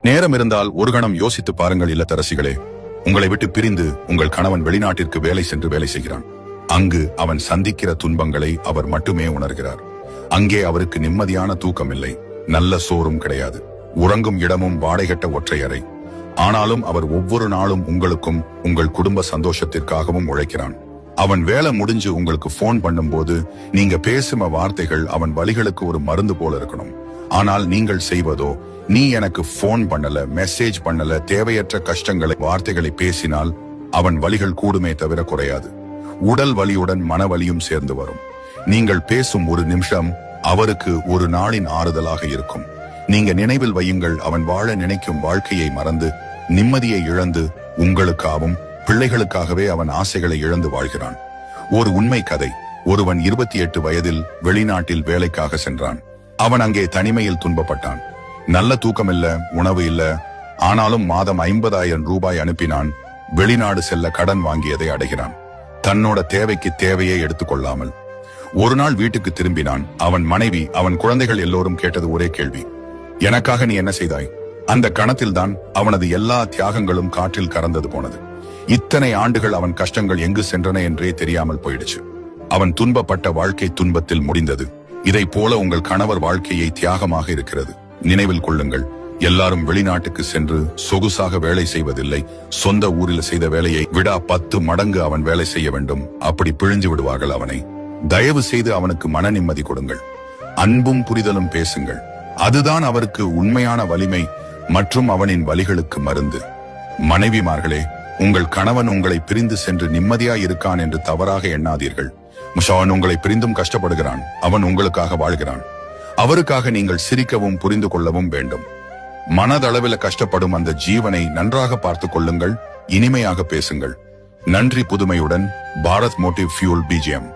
நேரம் இருந்தால் ஒரு கணம் யோசித்து பாருங்கள் இல்லத்தரசிகளே. உங்களை விட்டு பிரிந்து உங்கள் கணவன் வெளிநாட்டிற்கு வேலை சென்று வேலை செய்கிறான். அங்கு அவன் சந்திக்கிற துன்பங்களை அவர் மட்டுமே உணர்கிறார். அங்கே அவருக்கு நிம்மதியான தூக்கம் இல்லை, நல்ல சோறும் கிடையாது, உறங்கும் இடமும் வாடகைட்ட ஒற்றை அறை. ஆனாலும் அவர் ஒவ்வொரு நாளும் உங்களுக்கும் உங்கள் குடும்ப சந்தோஷத்திற்காகவும் உழைக்கிறான். அவன் வேலை முடிஞ்சு உங்களுக்கு போன் பண்ணும்போது நீங்க பேசும் வார்த்தைகள் அவன் வலிகளுக்கு ஒரு மருந்து போல இருக்கணும். ஆனால் நீங்கள் செய்வதோ, நீ எனக்கு போன் பண்ணல, மெசேஜ் பண்ணல, தேவையற்ற கஷ்டங்களை வார்த்தைகளை பேசினால் அவன் வலிகள் கூடுமே தவிர குறையாது. உடல் வலியுடன் மனவலியும் சேர்ந்து வரும். நீங்கள் பேசும் ஒரு நிமிஷம் அவருக்கு ஒரு நாளின் ஆறுதலாக இருக்கும். நீங்க நினைவில் வையுங்கள், அவன் வாழ நினைக்கும் வாழ்க்கையை மறந்து நிம்மதியை இழந்து உங்களுக்காகவும் பிள்ளைகளுக்காகவே அவன் ஆசைகளை இழந்து வாழ்கிறான். ஒரு உண்மை கதை. ஒருவன் 28 வயதில் வெளிநாட்டில் வேலைக்காக சென்றான். அவன் அங்கே தனிமையில் துன்பப்பட்டான். நல்ல தூக்கம் இல்ல, உணவு இல்ல. ஆனாலும் மாதம் 50,000 ரூபாய் அனுப்பினான். வெளிநாடு செல்ல கடன் வாங்கியதை அடைகிறான், தன்னோட தேவைக்கு தேவையை எடுத்துக்கொள்ளாமல். ஒரு நாள் வீட்டுக்கு திரும்பினான். அவன் மனைவி, அவன் குழந்தைகள் எல்லோரும் கேட்டது ஒரே கேள்வி, எனக்காக நீ என்ன செய்தாய்? அந்த கணத்தில்தான் அவனது எல்லா தியாகங்களும் காற்றில் கறந்தது போனது. இத்தனை ஆண்டுகள் அவன் கஷ்டங்கள் எங்கு சென்றன என்றே தெரியாமல் போயிடுச்சு. அவன் துன்பப்பட்ட வாழ்க்கை துன்பத்தில் முடிந்தது. இதை போல உங்கள் கணவர் வாழ்க்கையை தியாகமாக இருக்கிறது. நினைவில் கொள்ளுங்கள், எல்லாரும் வெளிநாட்டுக்கு சென்று சொகுசாக வேலை செய்வதில்லை. சொந்த ஊரில் செய்த வேலையை விட 10 மடங்கு அவன் வேலை செய்ய வேண்டும். அப்படி பிழிஞ்சு விடுவார்கள் அவனை. தயவு செய்து அவனுக்கு மன நிம்மதி கொடுங்கள். அன்பும் புரிதலும் பேசுங்கள். அதுதான் அவருக்கு உண்மையான வலிமை மற்றும் அவனின் வலிகளுக்கு மருந்து. மனைவிமார்களே, உங்கள் கணவன் உங்களை பிரிந்து சென்று நிம்மதியாய் இருக்கான் என்று தவறாக எண்ணாதீர்கள். அவன் உங்களை பிரிந்தும் கஷ்டப்படுகிறான். அவன் உங்களுக்காக வாழ்கிறான். அவருக்காக நீங்கள் சிரிக்கவும் புரிந்து கொள்ளவும் வேண்டும். மனதளவில் கஷ்டப்படும் அந்த ஜீவனை நன்றாக பார்த்துக் கொள்ளுங்கள். இனிமையாக பேசுங்கள். நன்றி. புதுமையுடன் பாரத் மோட்டிவ் ஃபியூல் BGM.